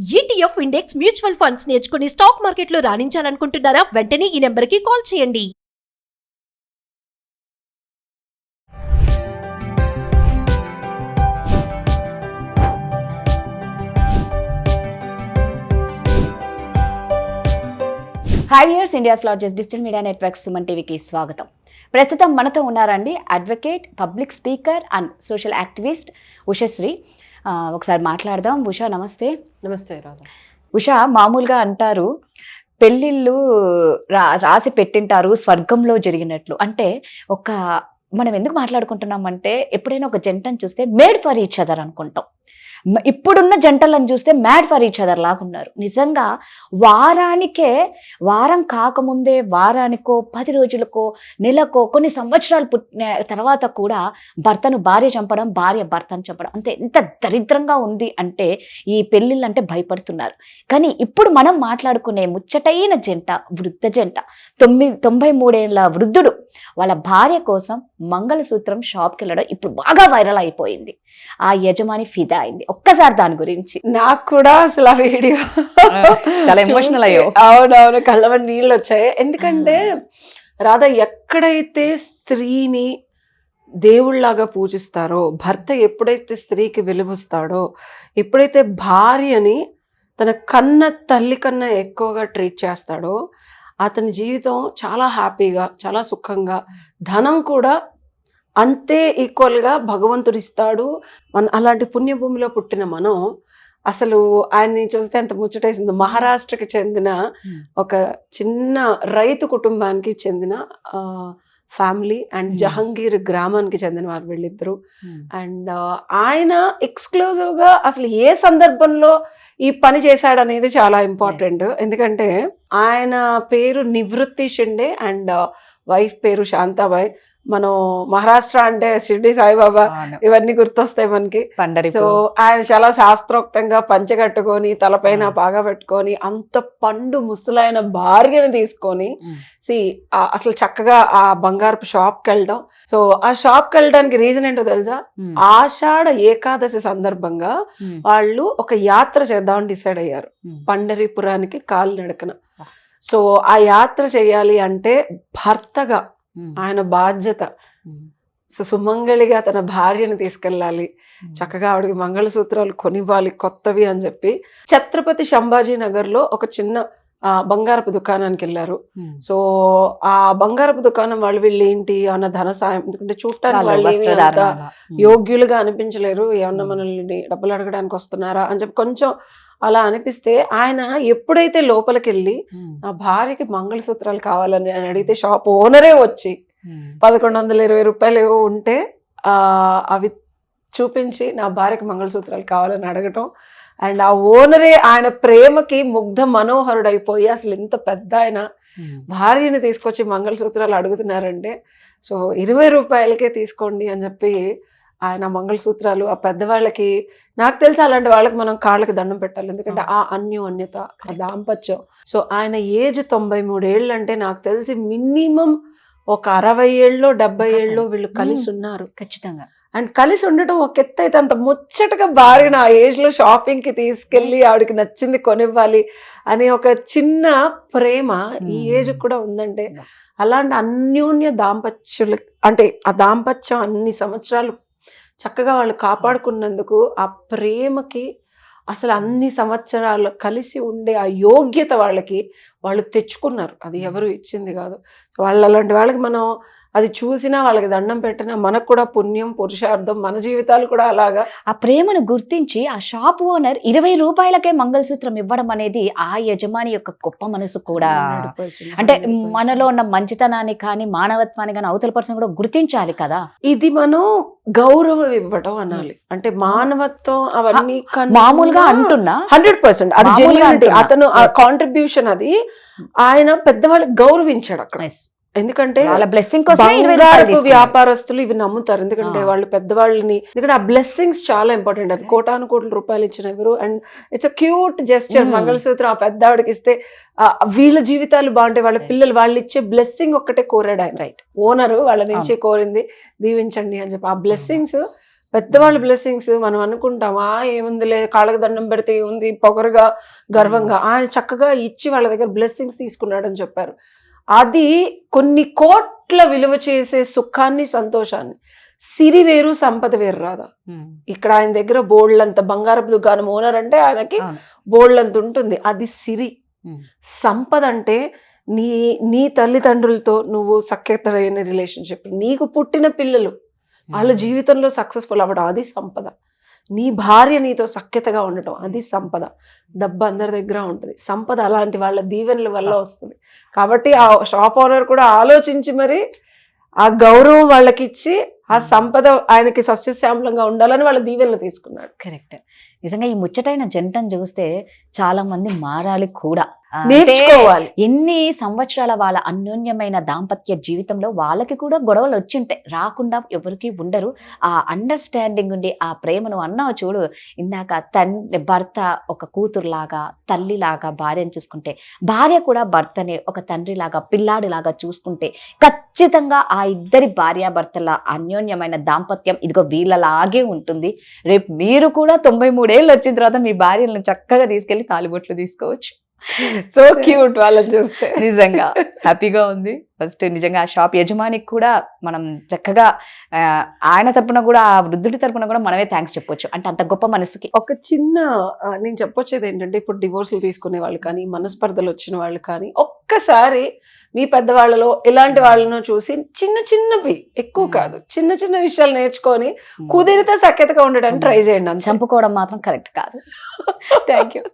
ETF index mutual funds నేర్చుకుని stock మార్కెట్లో రాణించాలనుకుంటున్నారా? వెంటనే ఈ నెంబర్కి కాల్ చేయండి. High viewers, India's largest digital media network Suman టీవీకి స్వాగతం. ప్రస్తుతం మనతో ఉన్నారండి advocate, public speaker and social activist Ushasri. ఒకసారి మాట్లాడదాం. ఉషా, నమస్తే. నమస్తే రాధా. ఉషా, మామూలుగా అంటారు పెళ్ళిళ్ళు రాసి పెట్టింటారు స్వర్గంలో జరిగినట్లు. అంటే మనం ఎందుకు మాట్లాడుకుంటున్నాం అంటే, ఎప్పుడైనా ఒక జంటను చూస్తే మేడ్ ఫర్ ఈచ్ అదర్ అనుకుంటాం. ఇప్పుడున్న జంటలను చూస్తే మ్యాడ్ ఫర్ ఈచ్ అదర్ లాగా ఉన్నారు. నిజంగా వారం కాకముందే వారానికో 10 రోజులకో నెలకో కొన్ని సంవత్సరాలు పుట్టిన తర్వాత కూడా భర్తను భార్య చంపడం, భార్య భర్తను చంపడం అంటే ఎంత దరిద్రంగా ఉంది అంటే ఈ పెళ్ళిళ్ళంటే భయపడుతున్నారు. కానీ ఇప్పుడు మనం మాట్లాడుకునే ముచ్చటైన జంట, వృద్ధ జంట, 93 ఏళ్ల వృద్ధుడు వాళ్ళ భార్య కోసం మంగళసూత్రం షాప్కి వెళ్ళడం ఇప్పుడు బాగా వైరల్ అయిపోయింది. ఆ యజమాని ఫిదా అయింది. ఒక్కసారి దాని గురించి. నాకు కూడా అసలు ఆ వీడియో చాలా ఎమోషనల్ అయ్యో. అవునవును, కళ్ళవని నీళ్ళు వచ్చాయి. ఎందుకంటే రాధా, ఎక్కడైతే స్త్రీని దేవుళ్లాగా పూజిస్తారో, భర్త ఎప్పుడైతే స్త్రీకి వెలువస్తాడో, ఎప్పుడైతే భార్యని తన కన్న తల్లి కన్నా ఎక్కువగా ట్రీట్ చేస్తాడో, అతని జీవితం చాలా హ్యాపీగా, చాలా సుఖంగా, ధనం కూడా అంతే ఈక్వల్గా భగవంతుడు ఇస్తాడు. అలాంటి పుణ్యభూమిలో పుట్టిన మనం అసలు ఆయన్ని చూస్తే ఎంత ముచ్చటేసింది. మహారాష్ట్రకి చెందిన ఒక చిన్న రైతు కుటుంబానికి చెందిన ఫ్యామిలీ అండ్ జహంగీర్ గ్రామానికి చెందిన వారు వీళ్ళిద్దరు. అండ్ ఆయన ఎక్స్క్లూజివ్ గా అసలు ఏ సందర్భంలో ఈ పని చేశాడనేది చాలా ఇంపార్టెంట్. ఎందుకంటే ఆయన పేరు నివృత్తి షిండే అండ్ వైఫ్ పేరు శాంతాబాయ్. మనం మహారాష్ట్ర అంటే షిర్డీ సాయిబాబా ఇవన్నీ గుర్తొస్తాయి మనకి. సో ఆయన చాలా శాస్త్రోక్తంగా పంచె కట్టుకొని, తలపైన బాగా పెట్టుకొని, అంత పండు ముసలైన భార్యను తీసుకొని అసలు చక్కగా ఆ బంగారపు షాప్కి వెళ్ళడం. సో ఆ షాప్కి వెళ్ళడానికి రీజన్ ఏంటో తెలుసా? ఆషాఢ ఏకాదశి సందర్భంగా వాళ్ళు ఒక యాత్ర చేద్దామని డిసైడ్ అయ్యారు, పండరీపురానికి కాలినడకన. సో ఆ యాత్ర చేయాలి అంటే భర్తగా ఆయన బాధ్యత. సో సుమంగళిగా తన భార్యను తీసుకెళ్ళాలి, చక్కగా ఆవిడకి మంగళసూత్రాలు కొనివ్వాలి కొత్తవి అని చెప్పి ఛత్రపతి సంభాజీ నగర్ లో ఒక చిన్న బంగారపు దుకాణానికి వెళ్ళారు. సో ఆ బంగారపు దుకాణం వాళ్ళు వీళ్ళు ఏంటి అన్న ధన సాయం, ఎందుకంటే చూడటానికి వాళ్ళు యోగ్యులుగా అనిపించలేరు, ఏమన్నా మనల్ని డబ్బులు అడగడానికి వస్తున్నారా అని చెప్పి కొంచెం అలా అనిపిస్తే, ఆయన ఎప్పుడైతే లోపలికి వెళ్ళి నా భార్యకి మంగళసూత్రాలు కావాలని అడిగితే షాప్ ఓనరే వచ్చి 1120 రూపాయలు ఏవో ఉంటే అవి చూపించి నా భార్యకి మంగళసూత్రాలు కావాలని అడగటం. అండ్ ఆ ఓనరే ఆయన ప్రేమకి ముగ్ధ మనోహరుడైపోయి అసలు ఇంత పెద్ద ఆయన భార్యని తీసుకొచ్చి మంగళసూత్రాలు అడుగుతున్నారంటే, సో 20 రూపాయలకే తీసుకోండి అని చెప్పి ఆయన మంగళసూత్రాలు ఆ పెద్దవాళ్ళకి, నాకు తెలిసి అలాంటి వాళ్ళకి మనం కాళ్ళకి దండం పెట్టాలి. ఎందుకంటే ఆ అన్యోన్యత, ఆ దాంపత్యం. సో ఆయన ఏజ్ 93 ఏళ్ళు అంటే నాకు తెలిసి మినిమం ఒక 60 ఏళ్ళలో 70 ఏళ్ళలో వీళ్ళు కలిసి ఉన్నారు ఖచ్చితంగా. అండ్ కలిసి ఉండటం ఒక ఎత్తు అయితే, అంత ముచ్చటగా భార్యను ఆ ఏజ్ లో షాపింగ్ కి తీసుకెళ్లి ఆవిడకి నచ్చింది కొనివ్వాలి అనే ఒక చిన్న ప్రేమ ఈ ఏజ్ కూడా ఉందంటే, అలాంటి అన్యోన్య దాంపత్యులు అంటే ఆ దాంపత్యం అన్ని సంవత్సరాలు చక్కగా వాళ్ళు కాపాడుకున్నందుకు, ఆ ప్రేమకి అసలు అన్ని సంవత్సరాలు కలిసి ఉండే ఆ యోగ్యత వాళ్ళు తెచ్చుకున్నారు. అది ఎవరు ఇచ్చింది కాదు. అలాంటి వాళ్ళకి మనం అది చూసినా, వాళ్ళకి దండం పెట్టినా మనకు కూడా పుణ్యం, పురుషార్థం, మన జీవితాలు కూడా అలాగా. ఆ ప్రేమను గుర్తించి ఆ షాప్ ఓనర్ 20 రూపాయలకే మంగళసూత్రం ఇవ్వడం అనేది ఆ యజమాని యొక్క గొప్ప మనసు కూడా. అంటే మనలో ఉన్న మంచితనాన్ని కానీ మానవత్వాన్ని కానీ అవతల పర్సన్ కూడా గుర్తించాలి కదా. ఇది మనం గౌరవం ఇవ్వడం అనాలి. అంటే మానవత్వం అవన్నీ మామూలుగా అంటున్నా 100% అది జెన్యూనిటీ. అతను ఆ కాంట్రిబ్యూషన్ అది ఆయన పెద్దవాళ్ళకి గౌరవించాడు అక్కడ. ఎందుకంటే వ్యాపారస్తులు ఇవి నమ్ముతారు, ఎందుకంటే వాళ్ళు పెద్దవాళ్ళని, ఎందుకంటే ఆ బ్లెస్సింగ్స్ చాలా ఇంపార్టెంట్. అది కోటాను కోట్ల రూపాయలు ఇచ్చిన ఎవరు, and it's a cute gesture. మంగళసూత్రం ఆ పెద్దవాడికి ఇస్తే వీళ్ళ జీవితాలు బాగుంటాయి, వాళ్ళ పిల్లలు, వాళ్ళు ఇచ్చే బ్లెస్సింగ్ ఒక్కటే కోరాడు ఆయన. రైట్, ఓనరు వాళ్ళ నుంచి కోరింది దీవించండి అని చెప్పి. ఆ బ్లెస్సింగ్స్ పెద్దవాళ్ళ బ్లెస్సింగ్స్ మనం అనుకుంటాం ఏముందిలే, కాళ్ళకి దండం పెడితే ఉంది, పొగరుగా గర్వంగా. ఆయన చక్కగా ఇచ్చి వాళ్ళ దగ్గర బ్లెస్సింగ్స్ తీసుకున్నాడని చెప్పారు. అది కొన్ని కోట్ల విలువ చేసే సుఖాన్ని, సంతోషాన్ని. సిరి వేరు, సంపద వేరు రాదా. ఇక్కడ ఆయన దగ్గర బోల్డ్లంత బంగారపు దుకాణం ఓనర్ అంటే ఆయనకి బోల్డ్లంత ఉంటుంది, అది సిరి. సంపద అంటే నీ తల్లిదండ్రులతో నువ్వు సఖ్యతమైన రిలేషన్షిప్, నీకు పుట్టిన పిల్లలు వాళ్ళ జీవితంలో సక్సెస్ఫుల్ అవ్వడం, అది సంపద. నీ భార్య నీతో సఖ్యతగా ఉండటం, అది సంపద. డబ్బు అందరి దగ్గర ఉంటుంది, సంపద అలాంటి వాళ్ళ దీవెనల వల్ల వస్తుంది. కాబట్టి ఆ షాప్ ఓనర్ కూడా ఆలోచించి మరి ఆ గౌరవం వాళ్ళకి ఇచ్చి ఆ సంపద ఆయనకి సస్యశ్యామలంగా ఉండాలని వాళ్ళ దీవెనలు తీసుకున్నాడు. కరెక్ట్. నిజంగా ఈ ముచ్చటైన జంటను చూస్తే చాలా మంది మారాలి కూడా, నేర్చుకోవాలి. ఎన్ని సంవత్సరాల వాళ్ళ అన్యోన్యమైన దాంపత్య జీవితంలో వాళ్ళకి కూడా గొడవలు వచ్చింటాయి, రాకుండా ఎవరికి ఉండరు. ఆ అండర్స్టాండింగ్ ఉండి ఆ ప్రేమను అన్నావు చూడు ఇందాక, భర్త ఒక కూతురులాగా, తల్లిలాగా భార్యను చూసుకుంటే, భార్య కూడా భర్తని ఒక తండ్రిలాగా, పిల్లాడిలాగా చూసుకుంటే ఖచ్చితంగా ఆ ఇద్దరి భార్యాభర్తల అన్యోన్యమైన దాంపత్యం ఇదిగో వీళ్ళలాగే ఉంటుంది. రేపు మీరు కూడా 93 ఏళ్ళు వచ్చిన తర్వాత మీ భార్యలను చక్కగా తీసుకెళ్లి తాలిబొట్లు తీసుకోవచ్చు. సో క్యూట్ వాళ్ళని చూస్తే. నిజంగా హ్యాపీగా ఉంది. ఫస్ట్ నిజంగా ఆ షాప్ యజమానికి కూడా మనం చక్కగా ఆయన తరపున కూడా, ఆ వృద్ధుడి తరపున కూడా మనమే థ్యాంక్స్ చెప్పొచ్చు. అంటే అంత గొప్ప మనసుకి. ఒక చిన్న నేను చెప్పొచ్చేది ఏంటంటే, ఇప్పుడు డివోర్సులు తీసుకునే వాళ్ళు కానీ, మనస్పర్ధలు వచ్చిన వాళ్ళు కానీ, ఒక్కసారి మీ పెద్దవాళ్ళలో ఎలాంటి వాళ్ళను చూసి చిన్న చిన్నవి, ఎక్కువ కాదు, చిన్న చిన్న విషయాలు నేర్చుకొని కుదిరితే సఖ్యతగా ఉండడానికి ట్రై చేయండి. చంపుకోవడం మాత్రం కరెక్ట్ కాదు. Thank you.